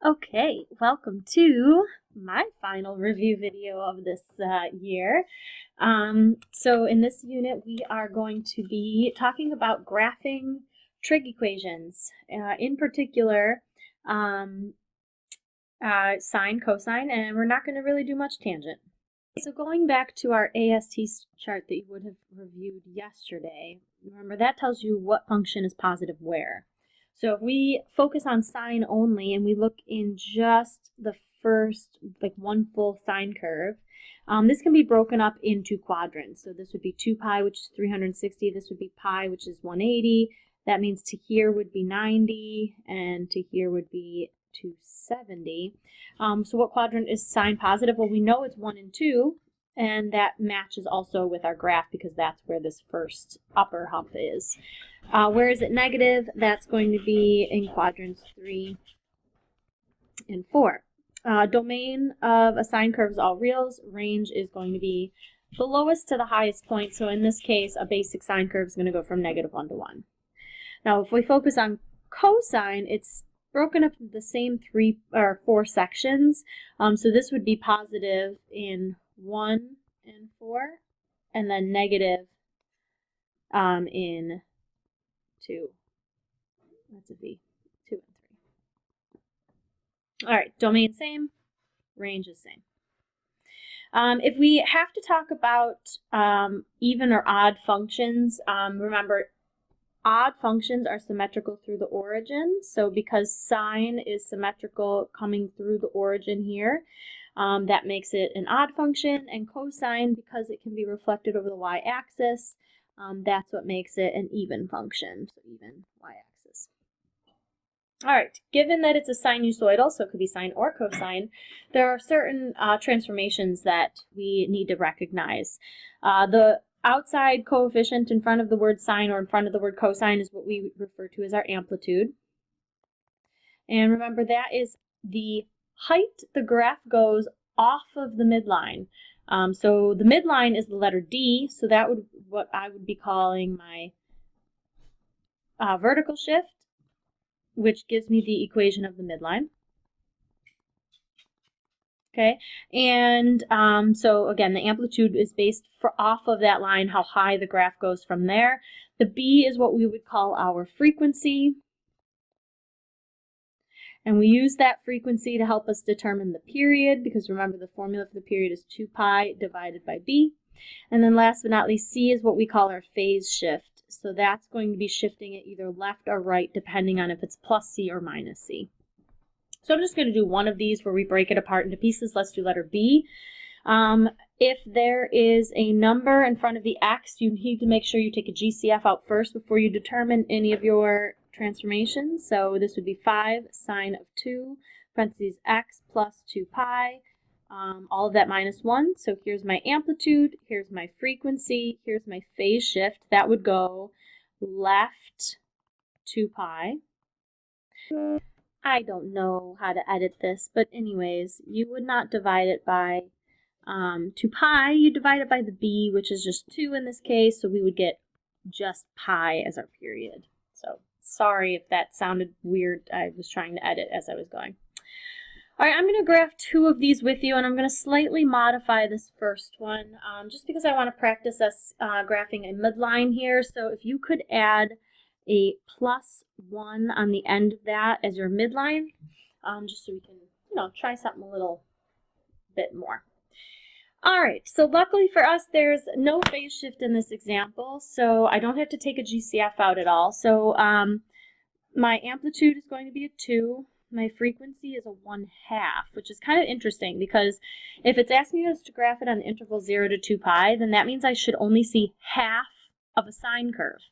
Okay, welcome to my final review video of this year. So in this unit we are going to be talking about graphing trig equations, in particular sine, cosine, and we're not going to really do much tangent. So going back to our AST chart that you would have reviewed yesterday, remember that tells you what function is positive where. So if we focus on sine only and we look in just the first, like one full sine curve, this can be broken up into quadrants. So this would be 2 pi, which is 360. This would be pi, which is 180. That means to here would be 90, and to here would be 270. So what quadrant is sine positive? Well, we know it's 1 and 2, and that matches also with our graph because that's where this first upper hump is. Where is it negative? That's going to be in quadrants 3 and 4. Domain of a sine curve is all reals. Range is going to be the lowest to the highest point. So in this case, a basic sine curve is going to go from -1 to 1. Now, if we focus on cosine, it's broken up into the same 3 or 4 sections. So this would be positive in 1 and 4, and then negative in 2. That's a V. 2 and 3. All right, domain same, range is same. If we have to talk about even or odd functions, remember odd functions are symmetrical through the origin. So because sine is symmetrical coming through the origin here, that makes it an odd function. And cosine, because it can be reflected over the y-axis, that's what makes it an even function, so even y-axis. All right, given that it's a sinusoidal, so it could be sine or cosine, there are certain transformations that we need to recognize. The outside coefficient in front of the word sine or in front of the word cosine is what we refer to as our amplitude. And remember, that is the height the graph goes off of the midline. So the midline is the letter D, so that would what I would be calling my vertical shift, which gives me the equation of the midline. Okay, and so again, the amplitude is based off of that line, how high the graph goes from there. The B is what we would call our frequency. And we use that frequency to help us determine the period, because remember the formula for the period is 2 pi divided by B. And then last but not least, C is what we call our phase shift. So that's going to be shifting it either left or right, depending on if it's plus C or minus C. So I'm just going to do one of these where we break it apart into pieces. Let's do letter B. If there is a number in front of the x, you need to make sure you take a GCF out first before you determine any of your transformations. So this would be 5 sine of 2, parentheses x plus 2 pi, all of that minus 1. So here's my amplitude, here's my frequency, here's my phase shift. That would go left 2 pi. I don't know how to edit this, but anyways, you would not divide it by 2 pi. You divide it by the b, which is just 2 in this case, so we would get just pi as our period. So sorry if that sounded weird. I was trying to edit as I was going. All right, I'm going to graph 2 of these with you, and I'm going to slightly modify this first one just because I want to practice us graphing a midline here. So if you could add a +1 on the end of that as your midline, just so we can, try something a little bit more. All right, so luckily for us, there's no phase shift in this example, so I don't have to take a GCF out at all. So my amplitude is going to be a 2. My frequency is a 1/2, which is kind of interesting because if it's asking us to graph it on the interval 0 to 2 pi, then that means I should only see half of a sine curve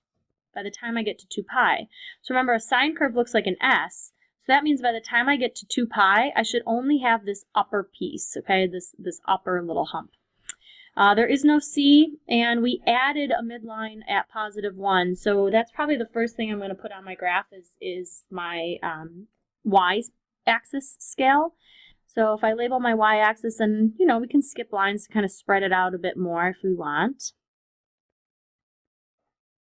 by the time I get to 2 pi. So remember, a sine curve looks like an S. So that means by the time I get to 2 pi, I should only have this upper piece, okay, this upper little hump. There is no C, and we added a midline at +1. So that's probably the first thing I'm going to put on my graph is my y-axis scale. So if I label my y-axis, and we can skip lines to kind of spread it out a bit more if we want.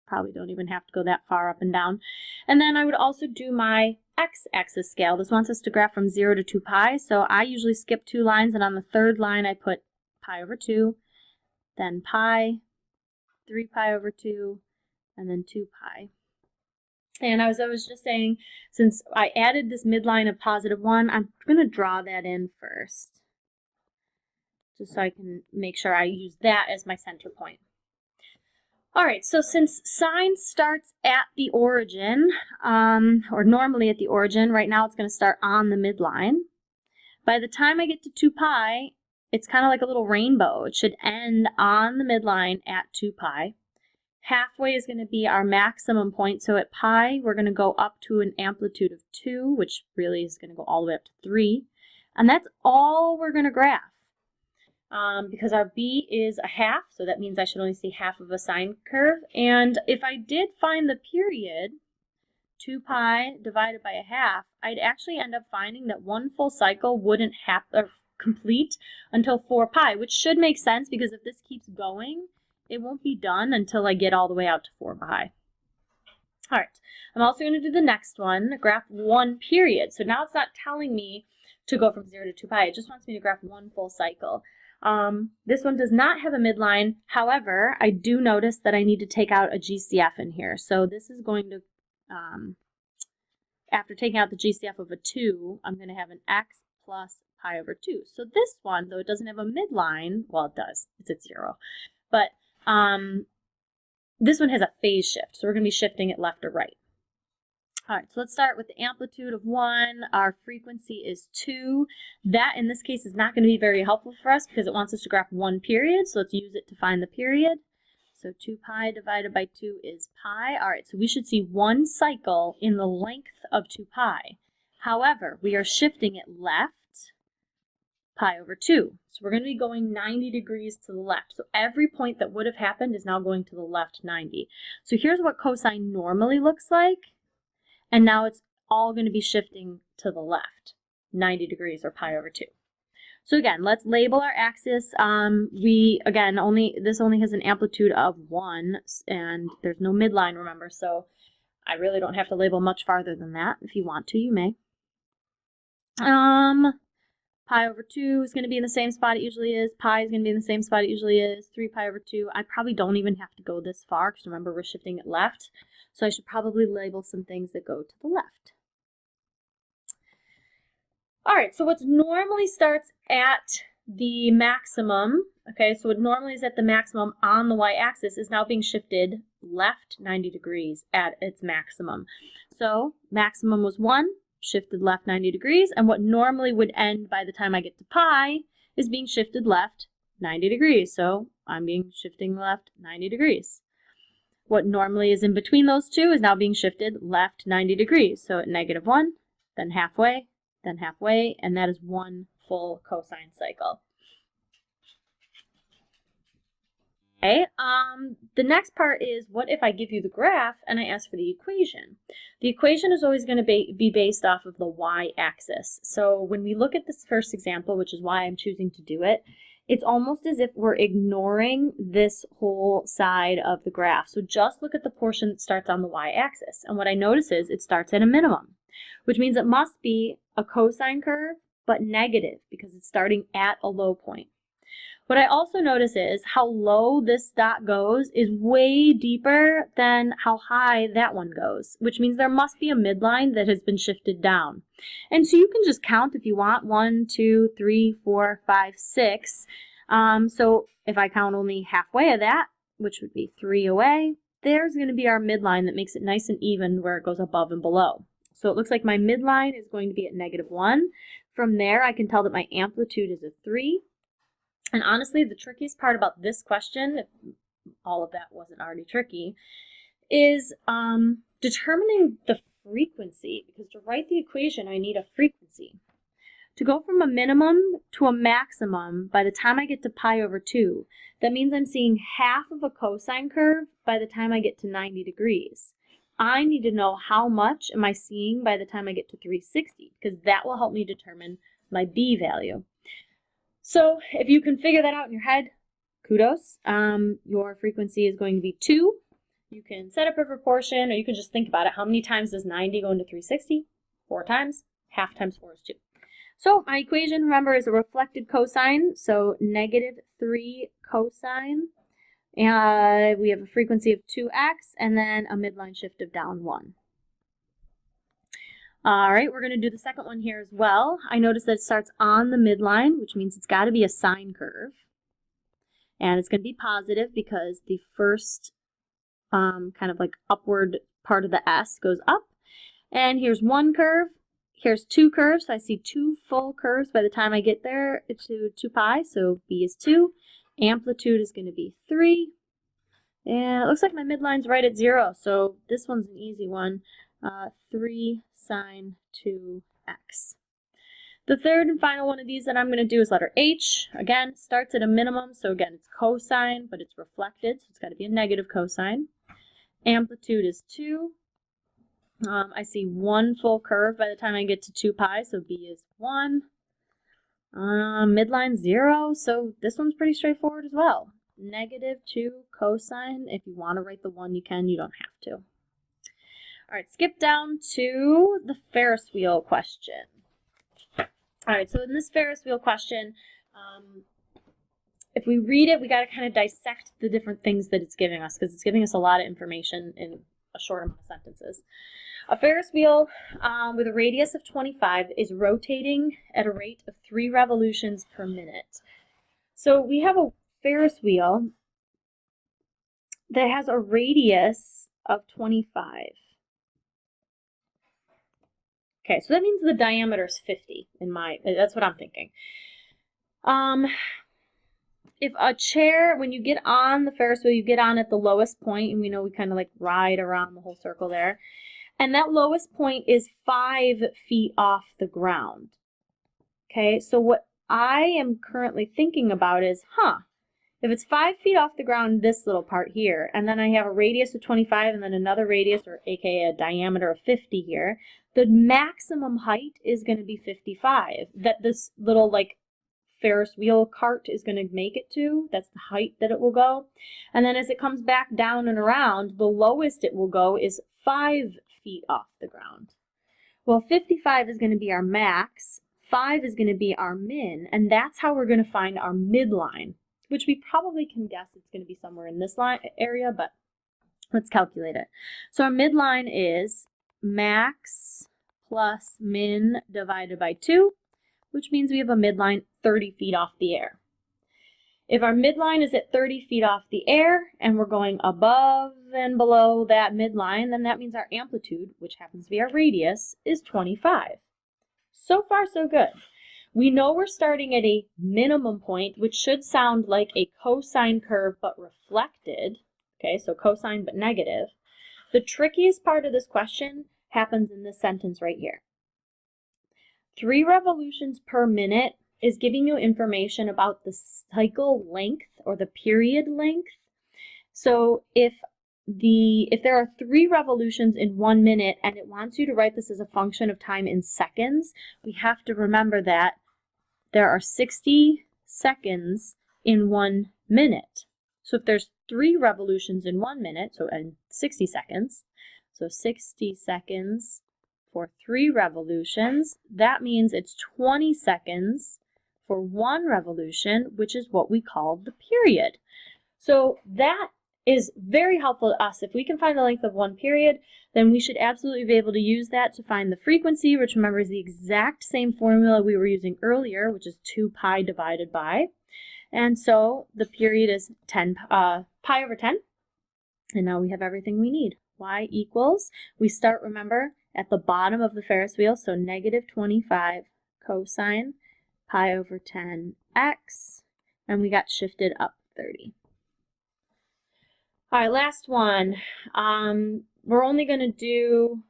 Probably don't even have to go that far up and down. And then I would also do my x-axis scale. This wants us to graph from 0 to 2 pi, so I usually skip 2 lines, and on the third line I put pi over 2, then pi, 3 pi over 2, and then 2 pi. And as I was just saying, since I added this midline of +1, I'm going to draw that in first, just so I can make sure I use that as my center point. All right, so since sine starts at the origin, or normally at the origin, right now it's going to start on the midline. By the time I get to 2 pi, it's kind of like a little rainbow. It should end on the midline at 2 pi. Halfway is going to be our maximum point, so at pi, we're going to go up to an amplitude of 2, which really is going to go all the way up to 3. And that's all we're going to graph. Because our b is a half, so that means I should only see half of a sine curve. And if I did find the period, 2 pi divided by a half, I'd actually end up finding that one full cycle wouldn't complete until 4 pi, which should make sense because if this keeps going, it won't be done until I get all the way out to 4 pi. All right, I'm also going to do the next one, graph one period. So now it's not telling me to go from 0 to 2 pi, it just wants me to graph one full cycle. This one does not have a midline. However, I do notice that I need to take out a GCF in here. So this is going to, after taking out the GCF of a 2, I'm going to have an x plus pi over 2. So this one, though it doesn't have a midline, well, it does. It's at 0. But this one has a phase shift. So we're going to be shifting it left or right. All right, so let's start with the amplitude of 1. Our frequency is 2. That, in this case, is not going to be very helpful for us because it wants us to graph one period. So let's use it to find the period. So 2 pi divided by 2 is pi. All right, so we should see one cycle in the length of 2 pi. However, we are shifting it left, pi over 2. So we're going to be going 90 degrees to the left. So every point that would have happened is now going to the left 90. So here's what cosine normally looks like. And now it's all going to be shifting to the left, 90 degrees or pi over 2. So again, let's label our axis. This only has an amplitude of 1, and there's no midline, remember, so I really don't have to label much farther than that. If you want to, you may. Pi over 2 is going to be in the same spot it usually is. Pi is going to be in the same spot it usually is. 3 pi over 2. I probably don't even have to go this far because remember we're shifting it left. So I should probably label some things that go to the left. All right, so what normally starts at the maximum, okay, so what normally is at the maximum on the y-axis is now being shifted left 90 degrees at its maximum. So maximum was 1, shifted left 90 degrees, and what normally would end by the time I get to pi is being shifted left 90 degrees. So I'm being shifting left 90 degrees. What normally is in between those two is now being shifted left 90 degrees. So at -1, then halfway, and that is one full cosine cycle. Okay, the next part is what if I give you the graph and I ask for the equation? The equation is always going to be based off of the y-axis. So when we look at this first example, which is why I'm choosing to do it, it's almost as if we're ignoring this whole side of the graph. So just look at the portion that starts on the y-axis. And what I notice is it starts at a minimum, which means it must be a cosine curve, but negative because it's starting at a low point. What I also notice is how low this dot goes is way deeper than how high that one goes, which means there must be a midline that has been shifted down. And so you can just count if you want, 1, 2, 3, 4, 5, 6. So if I count only halfway of that, which would be 3 away, there's going to be our midline that makes it nice and even where it goes above and below. So it looks like my midline is going to be at -1. From there, I can tell that my amplitude is a 3. And honestly, the trickiest part about this question, if all of that wasn't already tricky, is determining the frequency. Because to write the equation, I need a frequency. To go from a minimum to a maximum by the time I get to pi over 2, that means I'm seeing half of a cosine curve by the time I get to 90 degrees. I need to know how much am I seeing by the time I get to 360, because that will help me determine my b value. So if you can figure that out in your head, kudos. Your frequency is going to be 2. You can set up a proportion, or you can just think about it. How many times does 90 go into 360? 4 times. Half times 4 is 2. So my equation, remember, is a reflected cosine, so -3 cosine. And we have a frequency of 2x, and then a midline shift of down 1. All right, we're going to do the second one here as well. I notice that it starts on the midline, which means it's got to be a sine curve. And it's going to be positive because the first kind of like upward part of the S goes up. And here's one curve. Here's 2 curves. So I see 2 full curves by the time I get there to 2 pi. So B is 2. Amplitude is going to be 3. And it looks like my midline's right at 0. So this one's an easy one. 3 sine 2x. The third and final one of these that I'm going to do is letter H. Again, starts at a minimum, so again, it's cosine, but it's reflected, so it's got to be a negative cosine. Amplitude is 2. I see 1 full curve by the time I get to 2 pi, so B is 1. Midline 0, so this one's pretty straightforward as well. -2 cosine. If you want to write the 1, you can. You don't have to. All right, skip down to the Ferris wheel question. All right, so in this Ferris wheel question, if we read it, we got to kind of dissect the different things that it's giving us because it's giving us a lot of information in a short amount of sentences. A Ferris wheel with a radius of 25 is rotating at a rate of 3 revolutions per minute. So we have a Ferris wheel that has a radius of 25. Okay, so that means the diameter is 50 that's what I'm thinking. If a chair, when you get on the Ferris wheel, you get on at the lowest point, and we know we kind of like ride around the whole circle there. And that lowest point is 5 feet off the ground. Okay, so what I am currently thinking about is, if it's 5 feet off the ground, this little part here, and then I have a radius of 25 and then another radius, or aka a diameter of 50 here, the maximum height is going to be 55. That this little like Ferris wheel cart is going to make it to. That's the height that it will go. And then as it comes back down and around, the lowest it will go is 5 feet off the ground. Well, 55 is going to be our max, 5 is going to be our min, and that's how we're going to find our midline, which we probably can guess it's going to be somewhere in this line area, but let's calculate it. So our midline is max plus min divided by 2, which means we have a midline 30 feet off the air. If our midline is at 30 feet off the air and we're going above and below that midline, then that means our amplitude, which happens to be our radius, is 25. So far, so good. We know we're starting at a minimum point, which should sound like a cosine curve but reflected. Okay, so cosine but negative. The trickiest part of this question happens in this sentence right here. 3 revolutions per minute is giving you information about the cycle length or the period length. So if there are 3 revolutions in 1 minute and it wants you to write this as a function of time in seconds, we have to remember that there are 60 seconds in 1 minute. So if there's 3 revolutions in 1 minute, so in 60 seconds, so 60 seconds for 3 revolutions, that means it's 20 seconds for 1 revolution, which is what we call the period. So that is very helpful to us. If we can find the length of 1 period, then we should absolutely be able to use that to find the frequency, which remember is the exact same formula we were using earlier, which is 2 pi divided by. And so the period is pi over 10. And now we have everything we need. Y equals, we start, remember, at the bottom of the Ferris wheel, so -25 cosine pi over 10x, and we got shifted up 30. All right, last one. We're only going to do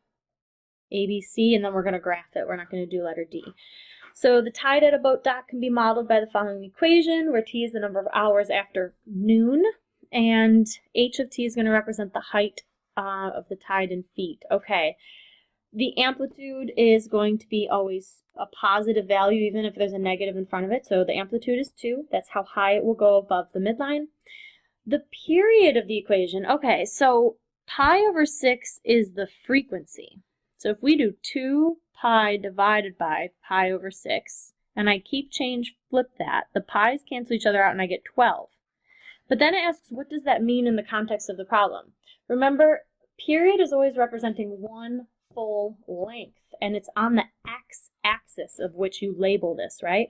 A, B, C, and then we're going to graph it. We're not going to do letter D. So the tide at a boat dock can be modeled by the following equation, where T is the number of hours after noon, and H of T is going to represent the height of the tide in feet. Okay, the amplitude is going to be always a positive value, even if there's a negative in front of it. So the amplitude is 2. That's how high it will go above the midline. The period of the equation, okay, so pi over 6 is the frequency. So if we do 2 pi divided by pi over 6, and I flip that, the pi's cancel each other out and I get 12. But then it asks, what does that mean in the context of the problem? Remember, period is always representing one full length, and it's on the x-axis of which you label this, right?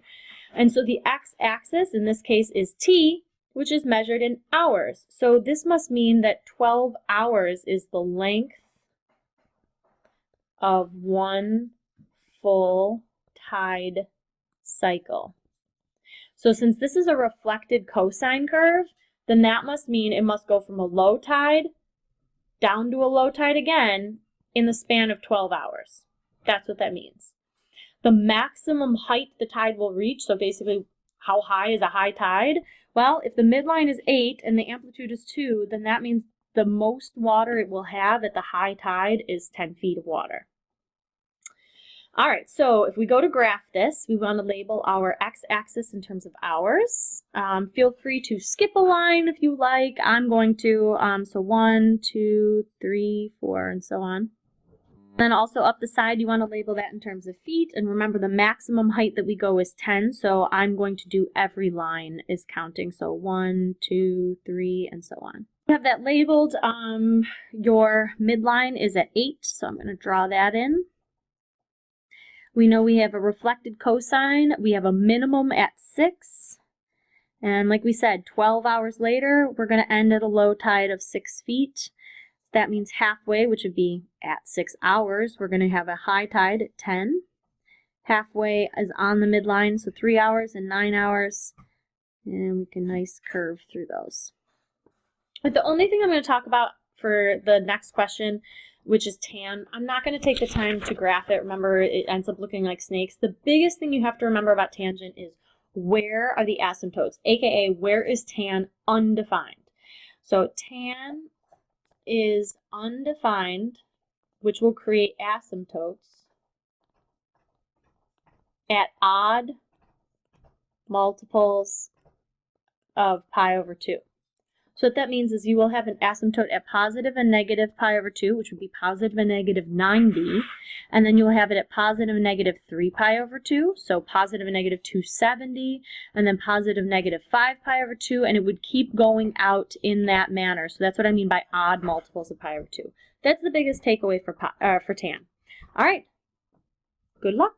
And so the x-axis in this case is t, which is measured in hours. So this must mean that 12 hours is the length of one full tide cycle. So since this is a reflected cosine curve, then that must mean it must go from a low tide down to a low tide again in the span of 12 hours. That's what that means. The maximum height the tide will reach, so basically how high is a high tide? Well, if the midline is 8 and the amplitude is 2, then that means the most water it will have at the high tide is 10 feet of water. All right, so if we go to graph this, we want to label our x-axis in terms of hours. Feel free to skip a line if you like. I'm going to, so 1, 2, 3, 4, and so on. Then also up the side, you want to label that in terms of feet. And remember, the maximum height that we go is 10, so I'm going to do every line is counting. So 1, 2, 3, and so on. You have that labeled. Your midline is at 8, so I'm going to draw that in. We know we have a reflected cosine. We have a minimum at 6. And like we said, 12 hours later, we're going to end at a low tide of 6 feet. That means halfway, which would be at 6 hours, we're going to have a high tide at 10. Halfway is on the midline, so 3 hours and 9 hours. And we can nice curve through those. But the only thing I'm going to talk about for the next question, which is tan, I'm not going to take the time to graph it. Remember, it ends up looking like snakes. The biggest thing you have to remember about tangent is where are the asymptotes, aka where is tan undefined. So tan is undefined, which will create asymptotes at odd multiples of pi over 2. So what that means is you will have an asymptote at positive and negative pi over 2, which would be positive and negative 9b, and then you'll have it at positive and negative 3 pi over 2, so positive and negative 270, and then positive and negative 5 pi over 2, and it would keep going out in that manner. So that's what I mean by odd multiples of pi over 2. That's the biggest takeaway for tan. All right, good luck.